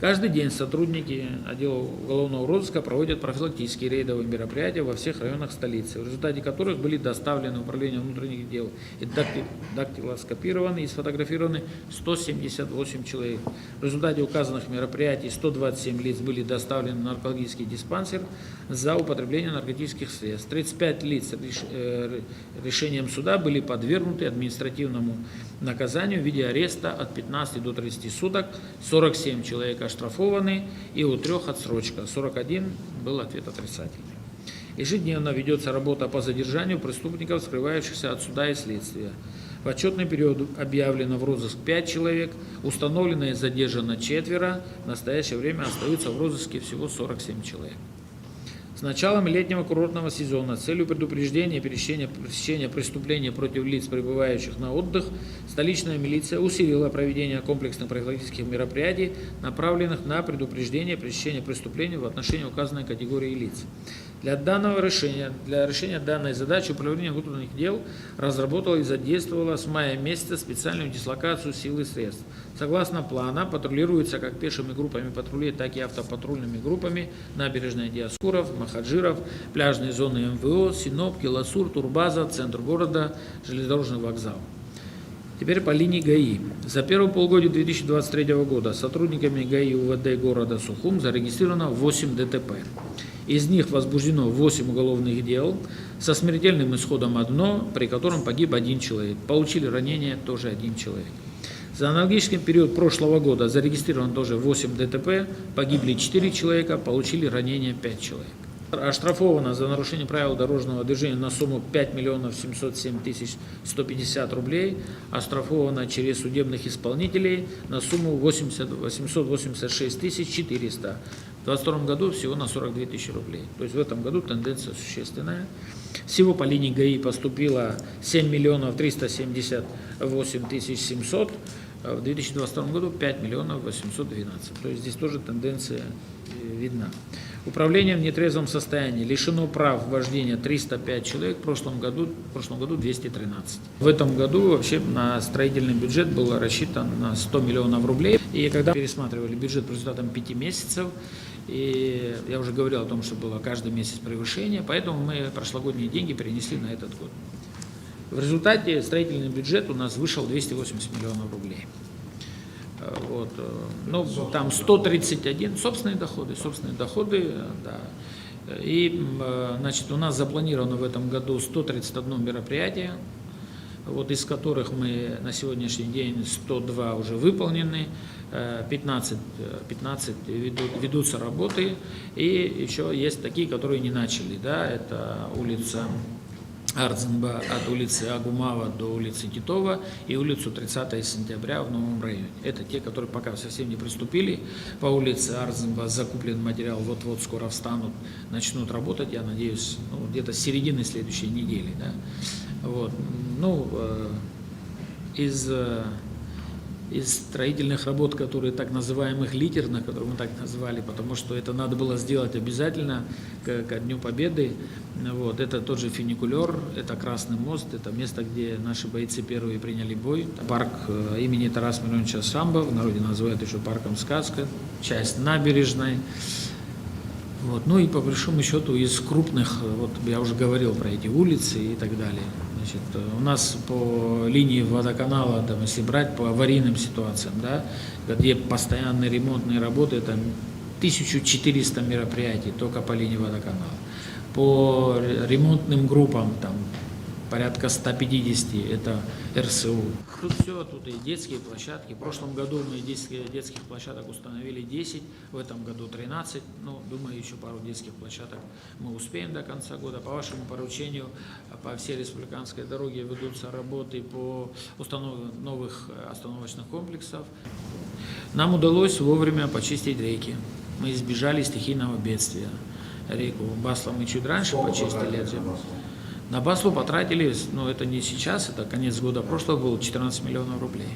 Каждый день сотрудники отдела уголовного розыска проводят профилактические рейдовые мероприятия во всех районах столицы, в результате которых были доставлены в Управление внутренних дел и дактилоскопированы и сфотографированы 178 человек. В результате указанных мероприятий 127 лиц были доставлены в наркологический диспансер за употребление наркотических средств. 35 лиц решением суда были подвергнуты административному наказанию в виде ареста от 15 до 30 суток, 47 человек оштрафованы и у 3 отсрочка, 41 был ответ отрицательный. Ежедневно ведется работа по задержанию преступников, скрывающихся от суда и следствия. В отчетный период объявлено в розыск 5 человек, установлено и задержано 4, в настоящее время остаются в розыске всего 47 человек. С началом летнего курортного сезона с целью предупреждения и пресечения преступлений против лиц, пребывающих на отдых, столичная милиция усилила проведение комплексных профилактических мероприятий, направленных на предупреждение и пресечение преступлений в отношении указанной категории лиц. Для решения данной задачи Управление внутренних дел разработало и задействовало с мая месяца специальную дислокацию сил и средств. Согласно плана, патрулируется как пешими группами патрулей, так и автопатрульными группами набережная Диаскуров, Махаджиров, пляжные зоны МВО, Синоп, Киласур, Турбаза, центр города, железнодорожный вокзал. Теперь по линии ГАИ. За первое полугодие 2023 года сотрудниками ГАИ УВД города Сухум зарегистрировано 8 ДТП. Из них возбуждено 8 уголовных дел, со смертельным исходом 1, при котором погиб 1 человек. Получили ранения тоже 1 человек. За аналогичный период прошлого года зарегистрировано тоже 8 ДТП, погибли 4 человека, получили ранения 5 человек. Оштрафовано за нарушение правил дорожного движения на сумму 5 707 150 рублей, оштрафовано через судебных исполнителей на сумму 886 400. В 2022 году всего на 42 тысячи рублей. То есть в этом году тенденция существенная. Всего по линии ГАИ поступило 7 378 700, в 2022 году 5 812. То есть здесь тоже тенденция видна. Управлением в нетрезвом состоянии лишено прав вождения 305 человек, в прошлом году 213. В этом году вообще на строительный бюджет было рассчитан на 100 миллионов рублей. И когда пересматривали бюджет по результатам 5 месяцев, и я уже говорил о том, что было каждый месяц превышение, поэтому мы прошлогодние деньги перенесли на этот год. В результате строительный бюджет у нас вышел 280 миллионов рублей. Вот. Ну, там 131 собственные доходы, да. И, значит, у нас запланировано в этом году 131 мероприятие, вот, из которых мы на сегодняшний день 102 уже выполнены, 15 ведутся работы, и еще есть такие, которые не начали, да, это улица Ардзенба от улицы Агумава до улицы Титова и улицу 30 сентября в Новом районе. Это те, которые пока совсем не приступили. По улице Ардзенба закуплен материал, вот-вот скоро встанут, начнут работать, я надеюсь, ну, где-то с середины следующей недели. Да? Вот. Ну, из строительных работ, которые так называемых литерных, которые мы так назвали, потому что это надо было сделать обязательно ко Дню Победы. Вот. Это тот же фуникулер, это Красный мост, это место, где наши бойцы первые приняли бой. Парк имени Тараса Мироновича Самбо, в народе называют еще парком «Сказка», часть набережной. Вот. Ну и по большому счету из крупных, вот я уже говорил про эти улицы и так далее. Значит, у нас по линии водоканала, там, если брать по аварийным ситуациям, да, где постоянные ремонтные работы, там 1400 мероприятий только по линии водоканала. По ремонтным группам там порядка 150, это РСУ. Тут все, тут и детские площадки. В прошлом году мы детских площадок установили 10, в этом году 13. Ну, думаю, еще пару детских площадок мы успеем до конца года. По вашему поручению, по всей республиканской дороге ведутся работы по установке новых остановочных комплексов. Нам удалось вовремя почистить реки. Мы избежали стихийного бедствия. Реку Басла мы чуть раньше почистили. На Баслу потратили, ну это не сейчас, это конец года прошлого был, 14 миллионов рублей.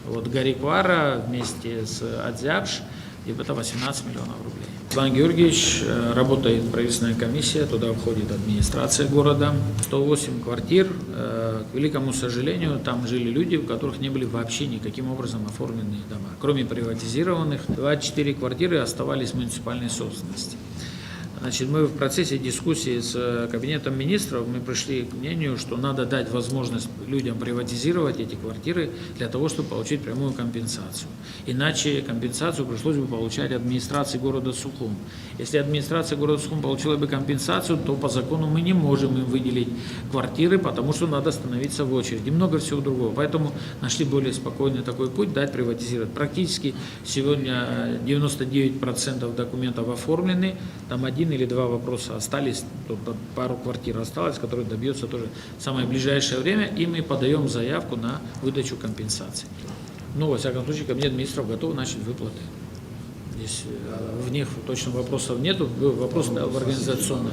Вот Гариквара вместе с Адзябш и это 18 миллионов рублей. Иван Георгиевич, работает правительственная комиссия, туда входит администрация города. 108 квартир, к великому сожалению, там жили люди, у которых не были вообще никаким образом оформлены дома. Кроме приватизированных, 24 квартиры оставались в муниципальной собственности. Значит, мы в процессе дискуссии с Кабинетом министров мы пришли к мнению, что надо дать возможность людям приватизировать эти квартиры для того, чтобы получить прямую компенсацию. Иначе компенсацию пришлось бы получать администрации города Сухум. Если администрация города Сухум получила бы компенсацию, то по закону мы не можем им выделить квартиры, потому что надо становиться в очередь. И много всего другого. Поэтому нашли более спокойный такой путь, дать приватизировать. Практически сегодня 99% документов оформлены, там один или два вопроса остались, тут пару квартир осталось, которые добьется тоже в самое ближайшее время, и мы подаем заявку на выдачу компенсации. Ну, во всяком случае, Кабинет министров готов начать выплаты. Здесь в них точно вопросов нету, вопрос в организационном.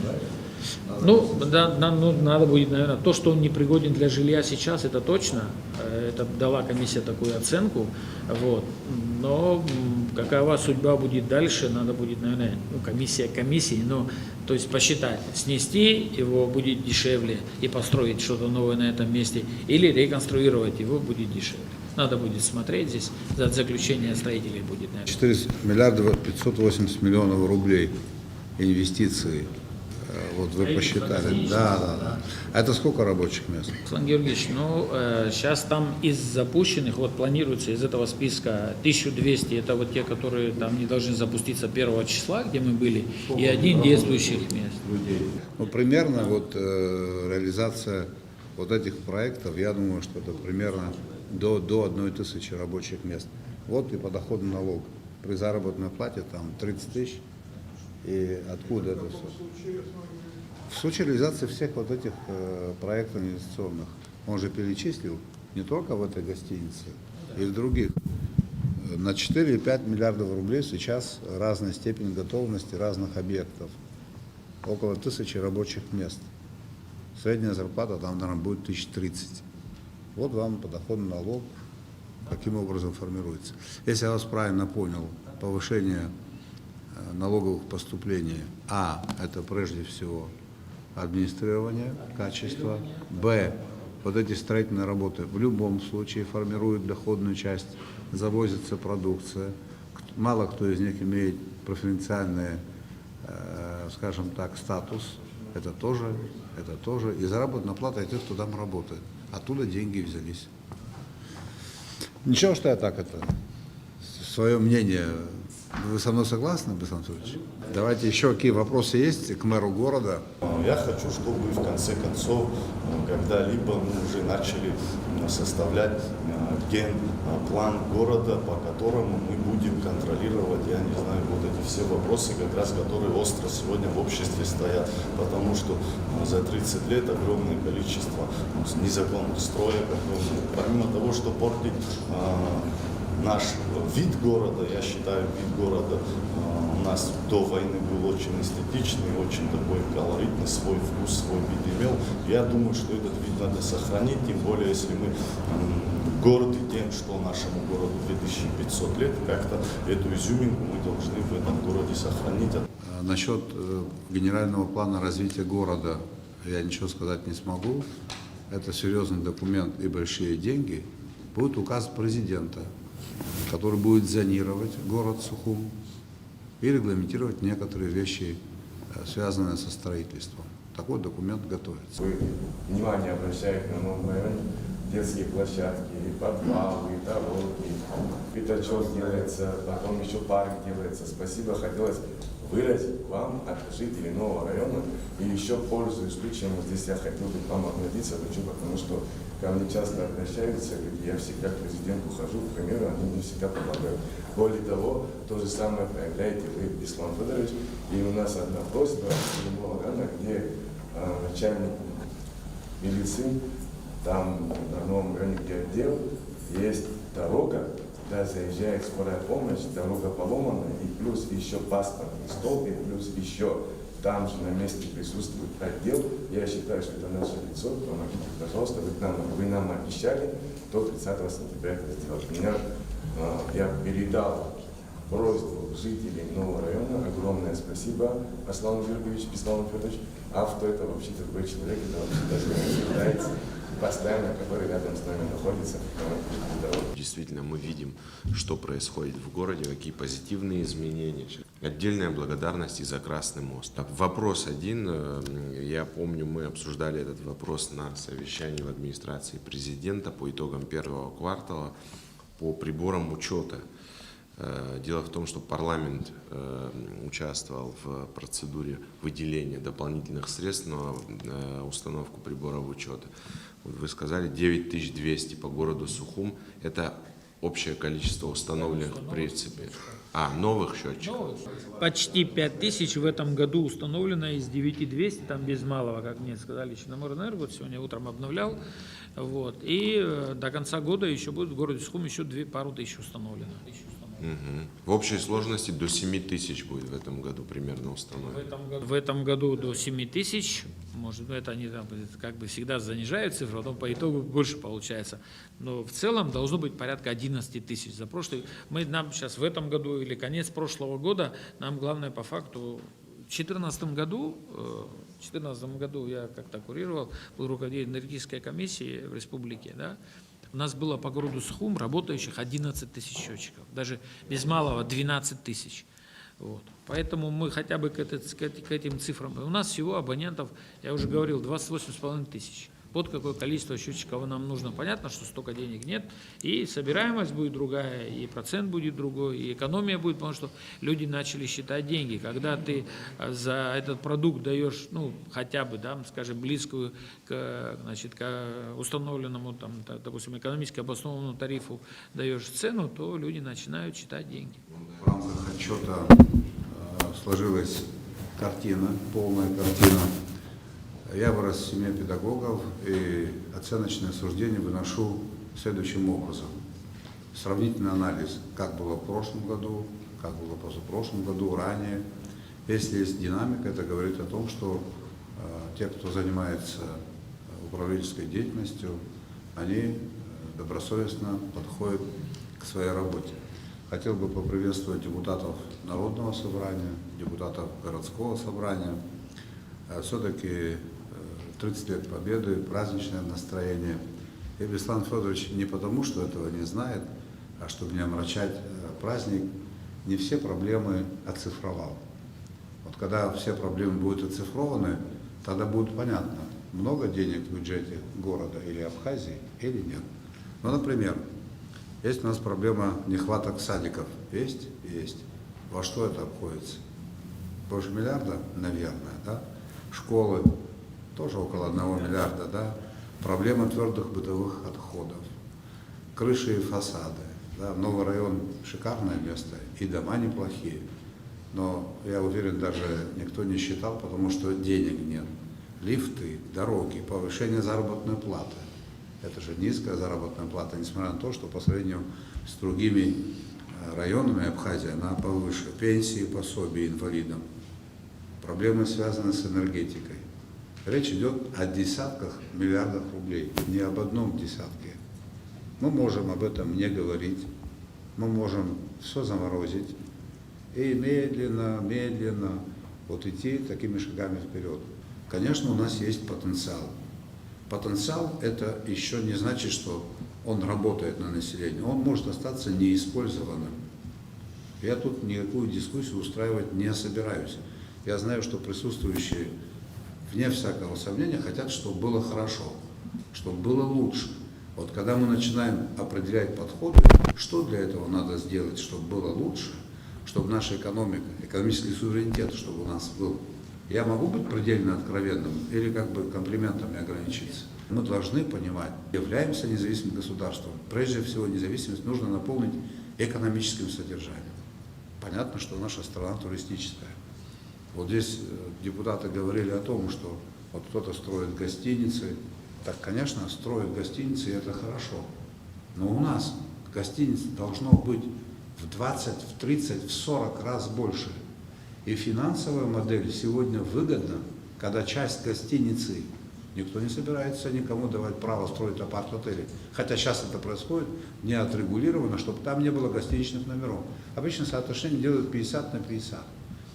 Ну, да, надо будет, наверное, то, что он не пригоден для жилья сейчас, это точно, это дала комиссия такую оценку, вот. Но какова судьба будет дальше, надо будет, наверное, комиссия комиссии, но, то есть посчитать, снести его будет дешевле и построить что-то новое на этом месте, или реконструировать его будет дешевле. Надо будет смотреть здесь, за заключение строителей будет, наверное. 4 миллиарда 580 миллионов рублей инвестиций. Вот вы посчитали. Да. Это сколько рабочих мест? Руслан Георгиевич, ну, сейчас там из запущенных, вот планируется из этого списка 1200, это вот те, которые там не должны запуститься 1 числа, где мы были, и 1 действующих мест. Ну, примерно вот реализация вот этих проектов, я думаю, что это примерно до 1000 рабочих мест. Вот и подоходный налог. При заработной плате там 30 тысяч. И откуда это все? В случае реализации всех вот этих проектов инвестиционных, он же перечислил не только в этой гостинице, и в других. На 4,5 миллиардов рублей сейчас разная степень готовности разных объектов. Около 1000 рабочих мест. Средняя зарплата там, наверное, будет 1030. Вот вам подоходный налог, каким образом формируется. Если я вас правильно понял, повышение налоговых поступлений. А. Это прежде всего администрирование, качество. Б. Вот эти строительные работы в любом случае формируют доходную часть, завозится продукция. Мало кто из них имеет преференциальный, скажем так, статус. Это тоже. И заработная плата тех, кто там работает. Оттуда деньги взялись. Ничего, что я так свое мнение. Вы со мной согласны, Александр Анатольевич? Давайте еще какие вопросы есть к мэру города. Я хочу, чтобы в конце концов, когда-либо мы уже начали составлять генплан города, по которому мы будем контролировать, я не знаю, вот эти все вопросы, как раз которые остро сегодня в обществе стоят. Потому что за 30 лет огромное количество незаконных строек, помимо того, что портить наш вид города, я считаю, вид города у нас до войны был очень эстетичный, очень такой колоритный, свой вкус, свой вид имел. Я думаю, что этот вид надо сохранить, тем более, если мы горды тем, что нашему городу 2500 лет, как-то эту изюминку мы должны в этом городе сохранить. Насчет генерального плана развития города я ничего сказать не смогу. Это серьезный документ и большие деньги. Будет указ президента, который будет зонировать город Сухум и регламентировать некоторые вещи, связанные со строительством. Такой документ готовится. Вы внимание обращаете на новом районе, детские площадки, и подвалы, и дороги, пятачок делается, потом еще парк делается. Спасибо, хотелось выразить вам от жителей нового района. И еще, пользуясь случаем, вот здесь я хотел бы к вам обратиться, потому что ко мне часто обращаются, я всегда к президенту хожу, к примеру, они мне всегда помогают. Более того, то же самое проявляете вы, Ислам Федорович, и у нас одна просьба из нового района, где начальник милиции, там на новом районе, где отдел, есть дорога, туда заезжает скорая помощь, дорога поломана, и плюс еще паспортный столб, и плюс еще там же на месте присутствует отдел. Я считаю, что это наше лицо. Помогите, пожалуйста. Вы нам обещали до 30 сентября это сделать. Я передал просьбу жителей нового района. Огромное спасибо, Аслан Юрьевич, Беслан Федорович. Авто это вообще другой человек, это вообще даже не является постоянно, который рядом с нами находится. Действительно, мы видим, что происходит в городе, какие позитивные изменения. Отдельная благодарность и за Красный мост. Вопрос один. Я помню, мы обсуждали этот вопрос на совещании в администрации президента по итогам первого квартала по приборам учета. Дело в том, что парламент участвовал в процедуре выделения дополнительных средств на установку приборов учета. Вот вы сказали 9200 по городу Сухум. Это общее количество установленных в принципе. Новых счетчиков? Почти 5000 в этом году установлено из 9200, там без малого, как мне сказали, Черноморэнерго, вот сегодня утром обновлял. Вот. И до конца года еще будет в городе Сухум еще пару тысяч установлено. В общей сложности до 7000 будет в этом году примерно установлено. В этом году до 7000, может быть, это они там, как бы всегда занижают цифру, а потом по итогу больше получается. Но в целом должно быть порядка 11 тысяч. За прошлый, нам сейчас в этом году или конец прошлого года, нам главное по факту, в 2014 году я как-то курировал, был руководителем энергетической комиссии в республике, да. У нас было по городу Сухум работающих 11 тысяч счетчиков, даже без малого 12 тысяч. Вот. Поэтому мы хотя бы к этим цифрам. У нас всего абонентов, я уже говорил, 28,5 тысяч. Вот какое количество счетчиков нам нужно. Понятно, что столько денег нет, и собираемость будет другая, и процент будет другой, и экономия будет, потому что люди начали считать деньги. Когда ты за этот продукт даешь, хотя бы, да, скажем, близкую к установленному, там, допустим, экономически обоснованному тарифу даешь цену, то люди начинают считать деньги. В рамках отчета сложилась картина, полная картина. Я вырос в семье педагогов, и оценочное суждение выношу следующим образом. Сравнительный анализ, как было в прошлом году, как было в позапрошлом году, ранее. Если есть динамика, это говорит о том, что те, кто занимается управленческой деятельностью, они добросовестно подходят к своей работе. Хотел бы поприветствовать депутатов Народного собрания, депутатов городского собрания. Все-таки 30 лет Победы, праздничное настроение. И Беслан Федорович не потому, что этого не знает, а чтобы не омрачать праздник, не все проблемы оцифровал. Вот когда все проблемы будут оцифрованы, тогда будет понятно, много денег в бюджете города или Абхазии или нет. Ну, например, есть у нас проблема нехваток садиков. Есть? Есть. Во что это обходится? Больше миллиарда? Наверное, да? Школы тоже около 1 миллиарда, да? Проблема твердых бытовых отходов, крыши и фасады. Да? Новый район – шикарное место, и дома неплохие. Но я уверен, даже никто не считал, потому что денег нет. Лифты, дороги, повышение заработной платы. Это же низкая заработная плата, несмотря на то, что по сравнению с другими районами Абхазии она повыше. Пенсии, пособия инвалидам. Проблемы связаны с энергетикой. Речь идет о десятках миллиардов рублей, не об одном десятке. Мы можем об этом не говорить, мы можем все заморозить и медленно, медленно вот идти такими шагами вперед. Конечно, у нас есть потенциал. Потенциал – это еще не значит, что он работает на население. Он может остаться неиспользованным. Я тут никакую дискуссию устраивать не собираюсь. Я знаю, что присутствующие, вне всякого сомнения, хотят, чтобы было хорошо, чтобы было лучше. Вот когда мы начинаем определять подходы, что для этого надо сделать, чтобы было лучше, чтобы наша экономика, экономический суверенитет, чтобы у нас был. Я могу быть предельно откровенным или как бы комплиментами ограничиться? Мы должны понимать, являемся независимым государством. Прежде всего, независимость нужно наполнить экономическим содержанием. Понятно, что наша страна туристическая. Вот здесь депутаты говорили о том, что вот кто-то строит гостиницы. Так, конечно, строят гостиницы, и это хорошо. Но у нас гостиниц должно быть в 20, в 30, в 40 раз больше. И финансовая модель сегодня выгодна, когда часть гостиницы Никто не собирается никому давать право строить апарт-отели. Хотя сейчас это происходит не отрегулировано, чтобы там не было гостиничных номеров. Обычно соотношение делают 50 на 50.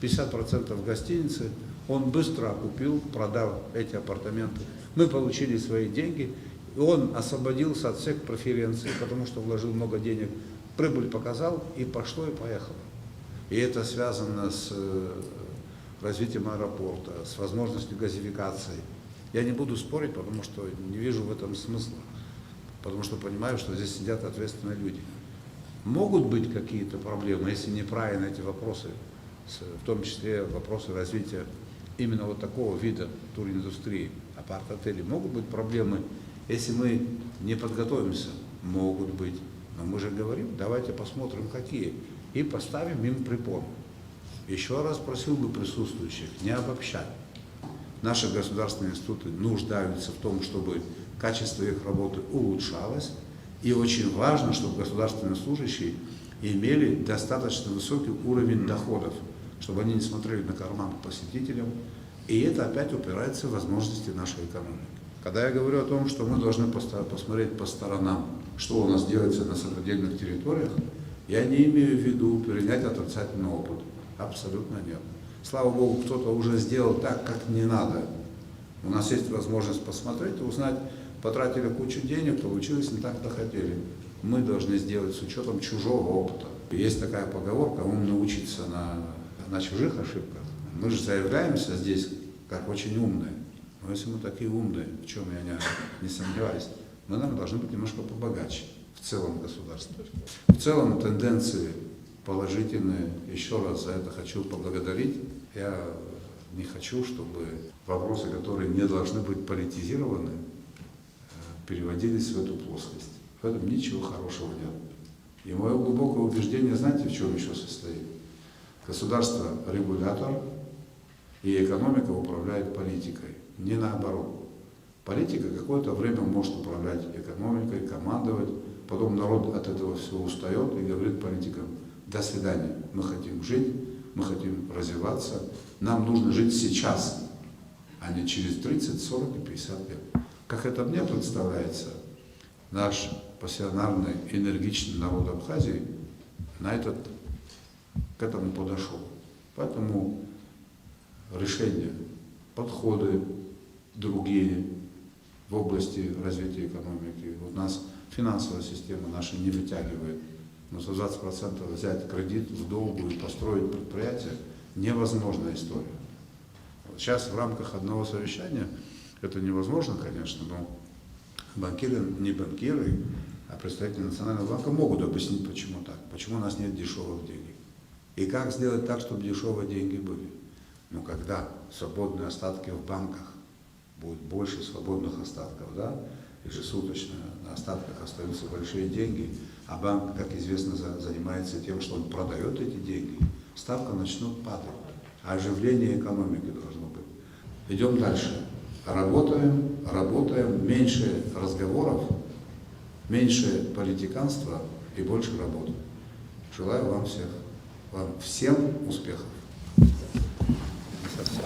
50% гостиницы он быстро окупил, продав эти апартаменты. Мы получили свои деньги, и он освободился от всех преференций, потому что вложил много денег. Прибыль показал, и пошло, и поехало. И это связано с развитием аэропорта, с возможностью газификации. Я не буду спорить, потому что не вижу в этом смысла, потому что понимаю, что здесь сидят ответственные люди. Могут быть какие-то проблемы, если неправильно эти вопросы, в том числе вопросы развития именно вот такого вида туриндустрии, апарт-отелей. Могут быть проблемы, если мы не подготовимся? Могут быть. Но мы же говорим, давайте посмотрим, какие, и поставим им препон. Еще раз просил бы присутствующих не обобщать. Наши государственные институты нуждаются в том, чтобы качество их работы улучшалось. И очень важно, чтобы государственные служащие имели достаточно высокий уровень доходов, чтобы они не смотрели на карман к посетителям. И это опять упирается в возможности нашей экономики. Когда я говорю о том, что мы должны посмотреть по сторонам, что у нас делается на сопредельных территориях, я не имею в виду перенять отрицательный опыт. Абсолютно нет. Слава Богу, кто-то уже сделал так, как не надо. У нас есть возможность посмотреть и узнать, потратили кучу денег, получилось не так, как хотели. Мы должны сделать с учетом чужого опыта. Есть такая поговорка: умно учиться на чужих ошибках. Мы же заявляемся здесь как очень умные. Но если мы такие умные, в чем я не сомневаюсь, мы, наверное, должны быть немножко побогаче в целом государстве. В целом тенденции положительные. Еще раз за это хочу поблагодарить. Я не хочу, чтобы вопросы, которые не должны быть политизированы, переводились в эту плоскость. В этом ничего хорошего нет. И мое глубокое убеждение, знаете, в чем еще состоит? Государство – регулятор, и экономика управляет политикой. Не наоборот. Политика какое-то время может управлять экономикой, командовать, потом народ от этого всего устает и говорит политикам: до свидания, мы хотим жить, мы хотим развиваться, нам нужно жить сейчас, а не через 30, 40 и 50 лет. Как это мне представляется, наш пассионарный, энергичный народ Абхазии к этому подошел. Поэтому решения, подходы другие в области развития экономики. Вот нас финансовая система наша не вытягивает. Но за 20% взять кредит в долгу и построить предприятие – невозможная история. Вот сейчас в рамках одного совещания, это невозможно, конечно, но банкиры, не банкиры, а представители Национального банка могут объяснить, почему так, почему у нас нет дешевых денег. И как сделать так, чтобы дешевые деньги были. Но когда свободные остатки в банках будет больше свободных остатков, да, ежесуточно на остатках остаются большие деньги, а банк, как известно, занимается тем, что он продает эти деньги, ставка начнет падать, а оживление экономики должно быть. Идем дальше. Работаем, меньше разговоров, меньше политиканства и больше работы. Желаю вам всем успехов. Не совсем.